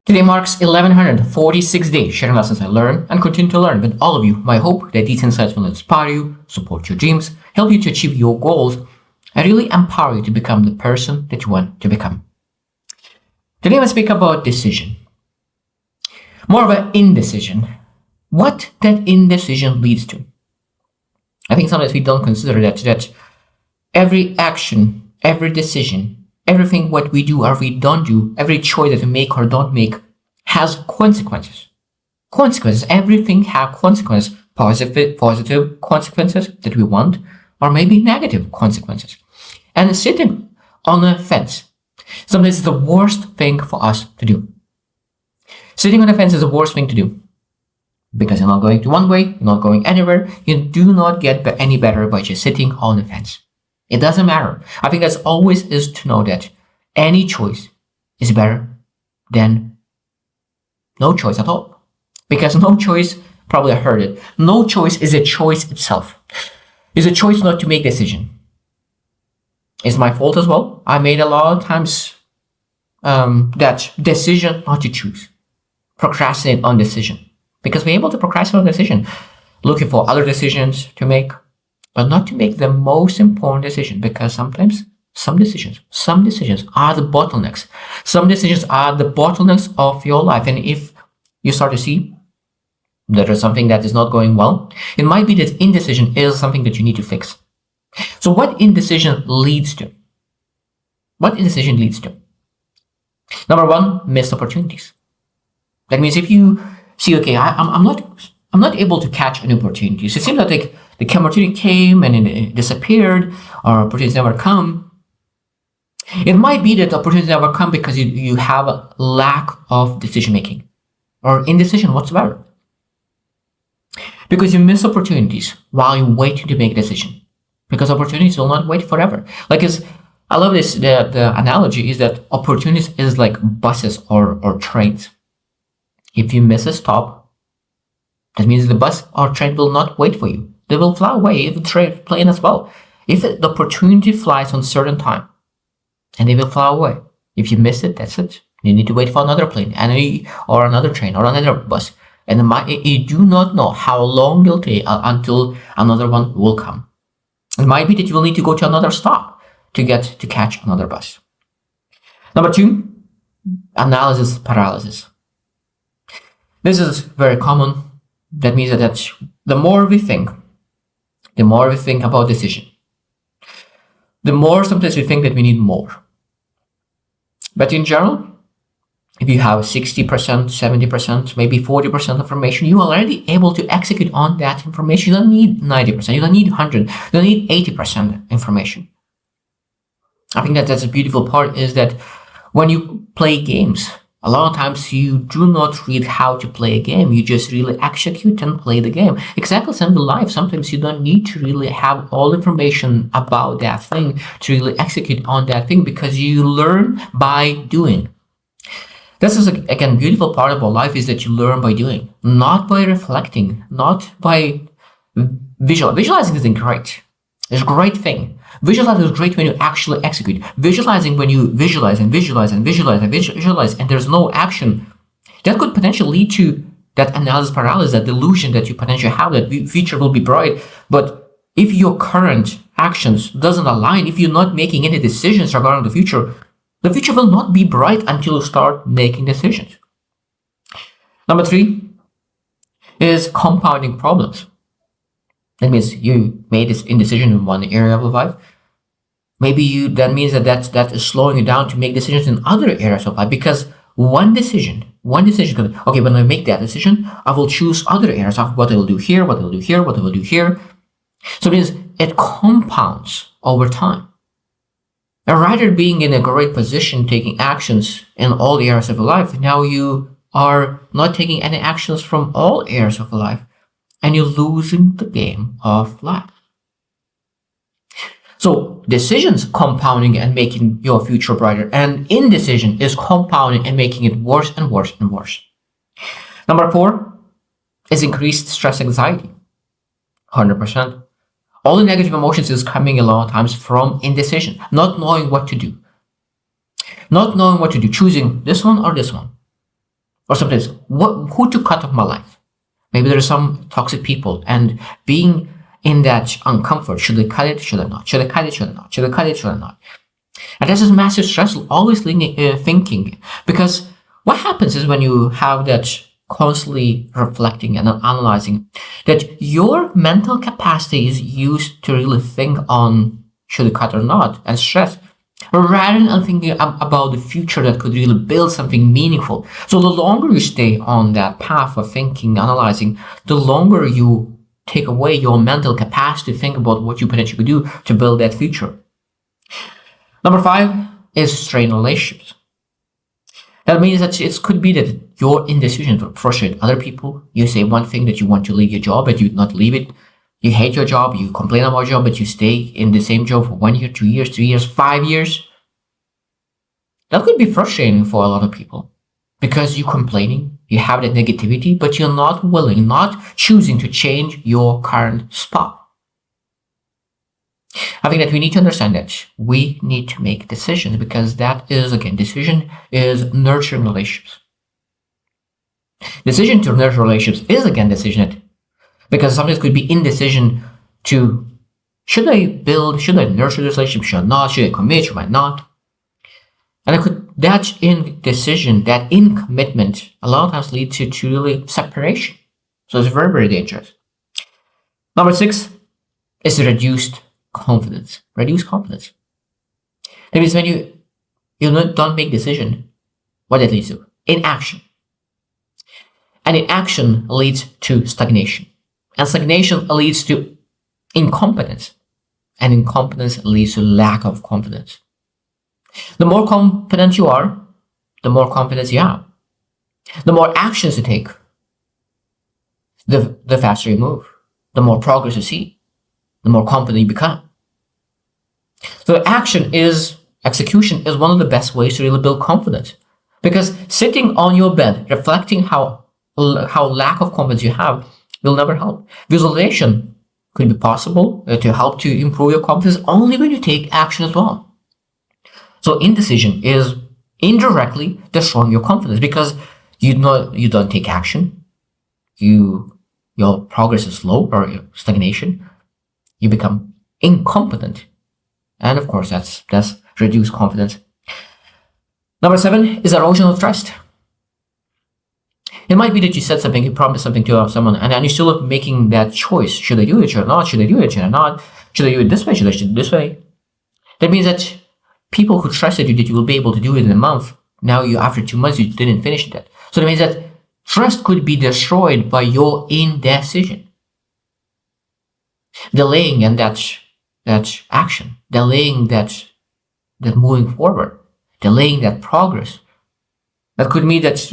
Today marks 1146 days sharing lessons I learn and continue to learn with all of you. My hope that these insights will inspire you, support your dreams, help you to achieve your goals, and really empower you to become the person that you want to become. Today I speak about decision. More of an indecision. What that indecision leads to. I think sometimes we don't consider that every action, every decision, everything what we do or we don't do, every choice that we make or don't make has consequences. Consequences. Everything has consequences. Positive consequences that we want, or maybe negative consequences. And sitting on a fence, sometimes it's the worst thing for us to do. Sitting on a fence is the worst thing to do. Because you're not going to one way, you're not going anywhere, you do not get any better by just sitting on the fence. It doesn't matter. I think that's always is to know that any choice is better than no choice at all. Because no choice, probably I heard it, no choice is a choice itself. It's a choice not to make a decision. It's my fault as well. I made a lot of times that decision not to choose. Procrastinate on decision. Because we're able to procrastinate on decision, looking for other decisions to make, but not to make the most important decision, because sometimes some decisions are the bottlenecks. Some decisions are the bottlenecks of your life. And if you start to see that there's something that is not going well, it might be that indecision is something that you need to fix. So what indecision leads to? What indecision leads to? Number one, missed opportunities. That means if you see, okay, I'm not able to catch an opportunity. So it seems like the opportunity came and it disappeared, or opportunities never come. It might be that opportunities never come because you have a lack of decision making or indecision whatsoever. Because you miss opportunities while you're waiting to make a decision. Because opportunities will not wait forever. I love this, the analogy is that opportunities is like buses or trains. If you miss a stop, that means the bus or train will not wait for you. They will fly away, if the plane as well. If the opportunity flies on a certain time, and they will fly away. If you miss it, that's it. You need to wait for another plane, or another train, or another bus. And you do not know how long it'll take until another one will come. It might be that you will need to go to another stop to catch another bus. Number two, analysis paralysis. This is very common. That means that the more we think about decision, the more sometimes we think that we need more. But in general, if you have 60%, 70%, maybe 40% information, you are already able to execute on that information. You don't need 90%, you don't need 100%, you don't need 80% information. I think that's a beautiful part, is that when you play games, a lot of times you do not read how to play a game. You just really execute and play the game. Exactly same with life. Sometimes you don't need to really have all information about that thing to really execute on that thing, because you learn by doing. This is, again, beautiful part about life, is that you learn by doing, not by reflecting, not by visualizing. Is great. It's a great thing. Visualizing is great when you actually execute. Visualizing when you visualize, and there's no action, that could potentially lead to that analysis paralysis, that delusion that you potentially have that the future will be bright. But if your current actions doesn't align, if you're not making any decisions regarding the future will not be bright until you start making decisions. Number three is compounding problems. That means you made this indecision in one area of life. Maybe that means that is slowing you down to make decisions in other areas of life, because one decision, okay, when I make that decision, I will choose other areas of what I will do here, what I will do here, what I will do here. So it means it compounds over time. And rather being in a great position, taking actions in all areas of your life, now you are not taking any actions from all areas of life, and you're losing the game of life. So decisions compounding and making your future brighter, and indecision is compounding and making it worse and worse and worse. Number four is increased stress anxiety. 100%. All the negative emotions is coming a lot of times from indecision, not knowing what to do. Not knowing what to do, choosing this one or this one. Or sometimes, who to cut off my life? Maybe there are some toxic people, and being in that uncomfort, should I cut it, should I not? Should I cut it, should I not? Should I cut it, should I not? And this is massive stress, always thinking. Because what happens is when you have that constantly reflecting and analyzing, that your mental capacity is used to really think on should I cut or not, and stress, rather than thinking about the future that could really build something meaningful. So the longer you stay on that path of thinking, analyzing, the longer you take away your mental capacity to think about what you potentially could do to build that future. Number 5 is strained relationships. That means that it could be that your indecision will frustrate other people. You say one thing that you want to leave your job, but you not leave it. You hate your job, you complain about your job, but you stay in the same job for 1 year, 2 years, 3 years, 5 years. That could be frustrating for a lot of people because you're complaining, you have that negativity, but you're not willing, not choosing to change your current spot. I think that we need to understand that we need to make decisions, because that is, again, decision is nurturing relationships. Decision to nurture relationships is, again, decision because sometimes it could be indecision to should I nurture this relationship, should I not, should I commit, should I not? And that indecision, that incommitment, a lot of times lead to really separation. So it's very, very dangerous. Number 6 is reduced confidence. Reduced confidence. That means when you don't make decision, what that leads to? Inaction. And inaction leads to stagnation. And stagnation leads to incompetence. And incompetence leads to lack of confidence. The more competent you are, the more confidence you have. The more actions you take, the faster you move, the more progress you see, the more confident you become. So execution is one of the best ways to really build confidence. Because sitting on your bed, reflecting how lack of confidence you have will never help. Visualization could be possible to help to improve your confidence only when you take action as well. So indecision is indirectly destroying your confidence because you don't take action. Your progress is slow or stagnation. You become incompetent. And of course, that's reduced confidence. Number 7 is erosion of trust. It might be that you said something, you promised something to someone, and then you're still making that choice. Should I do it? Should I not? Should I do it? Should I not? Should I do it this way? Should I do it this way? That means that people who trusted you that you will be able to do it in a month, now after 2 months, you didn't finish that. So that means that trust could be destroyed by your indecision. Delaying and that action, delaying that moving forward, delaying that progress. That could mean that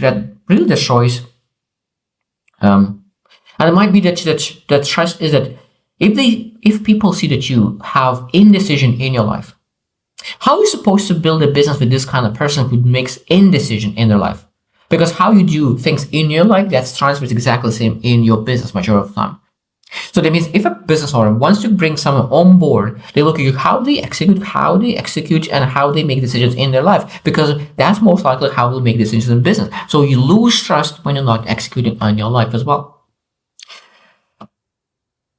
really destroys. And it might be that trust is that if people see that you have indecision in your life, how are you supposed to build a business with this kind of person who makes indecision in their life? Because how you do things in your life, that's transfers exactly the same in your business majority of the time. So that means if a business owner wants to bring someone on board, they look at how they execute, and how they make decisions in their life, because that's most likely how they'll make decisions in business. So you lose trust when you're not executing on your life as well.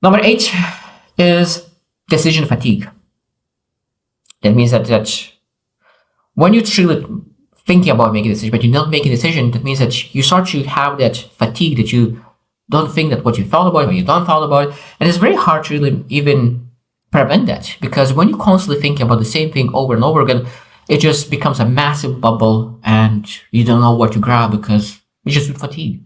Number 8 is decision fatigue. That means that when you're truly thinking about making a decision, but you're not making a decision, that means that you start to have that fatigue, that you don't think that what you thought about it, when you don't thought about it. And it's very hard to really even prevent that, because when you're constantly thinking about the same thing over and over again, it just becomes a massive bubble and you don't know what to grab because you just fatigue.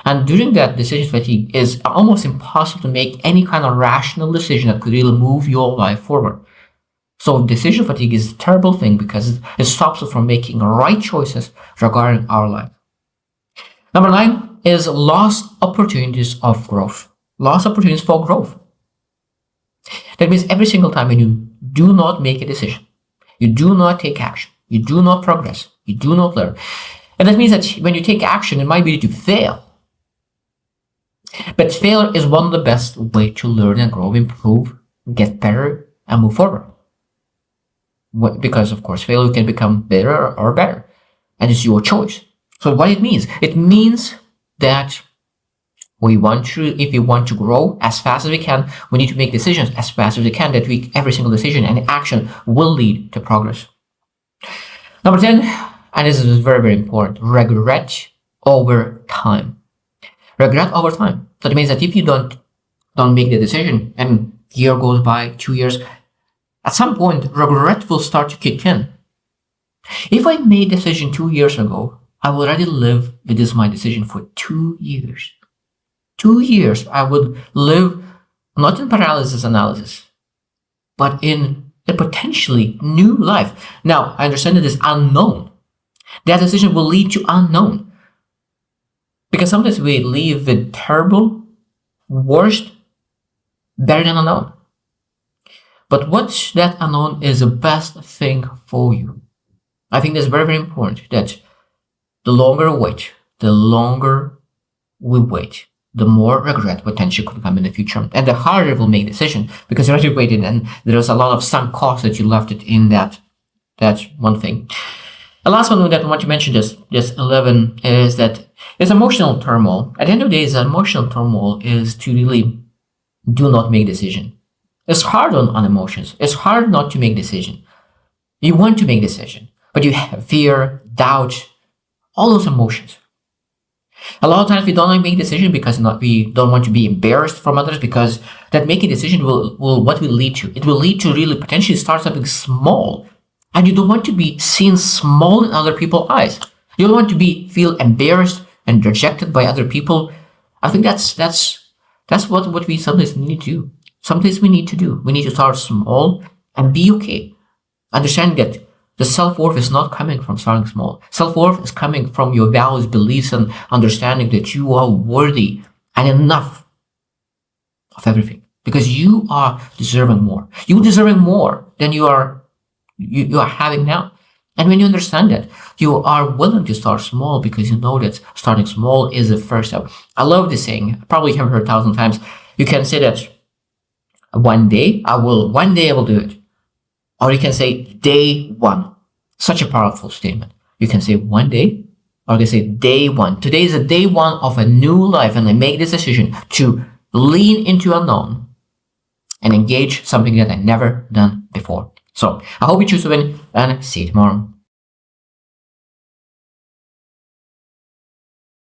And during that decision fatigue, is almost impossible to make any kind of rational decision that could really move your life forward. So decision fatigue is a terrible thing because it stops us from making right choices regarding our life. Number 9 is lost opportunities of growth. Lost opportunities for growth. That means every single time when you do not make a decision, you do not take action, you do not progress, you do not learn. And that means that when you take action, it might be that you fail. But failure is one of the best way to learn and grow, improve, get better, and move forward. Because of course, failure can become better or better, and it's your choice. So what it means that if we want to grow as fast as we can, we need to make decisions as fast as we can. That every single decision and action will lead to progress. Number 10, and this is very, very important, regret over time. Regret over time. That means that if you don't make the decision and year goes by, 2 years, at some point regret will start to kick in. If I made a decision 2 years ago, I will already live with this my decision for 2 years. 2 years I would live not in paralysis analysis, but in a potentially new life. Now, I understand it is unknown. That decision will lead to unknown. Because sometimes we live with terrible, worst, better than unknown. But what's that unknown is the best thing for you. I think that's very, very important that the longer we wait, the more regret potentially could come in the future. And the harder it will make decision because you already waited and there's a lot of sunk cost that you left it in that one thing. The last one that I want to mention, just 11, is that it's emotional turmoil. At the end of the day, emotional turmoil is to really do not make decision. It's hard on emotions. It's hard not to make decision. You want to make decision, but you have fear, doubt, all those emotions. A lot of times we don't make decision because we don't want to be embarrassed from others, because that making decision will what will lead to? It will lead to really potentially start something small. And you don't want to be seen small in other people's eyes. You don't want to feel embarrassed and rejected by other people. I think that's what we sometimes need to do. Sometimes we need to do. We need to start small and be okay. Understand that the self-worth is not coming from starting small. Self-worth is coming from your values, beliefs, and understanding that you are worthy and enough of everything. Because you are deserving more. You're deserving more than you are having now. And when you understand that, you are willing to start small because you know that starting small is the first step. I love this saying. I probably have heard 1,000 times. You can say that one day I will do it. Or you can say day one. Such a powerful statement. You can say one day, or you can say day one. Today is the day one of a new life, and I make this decision to lean into unknown and engage something that I never done before. So I hope you choose to win, and see you tomorrow.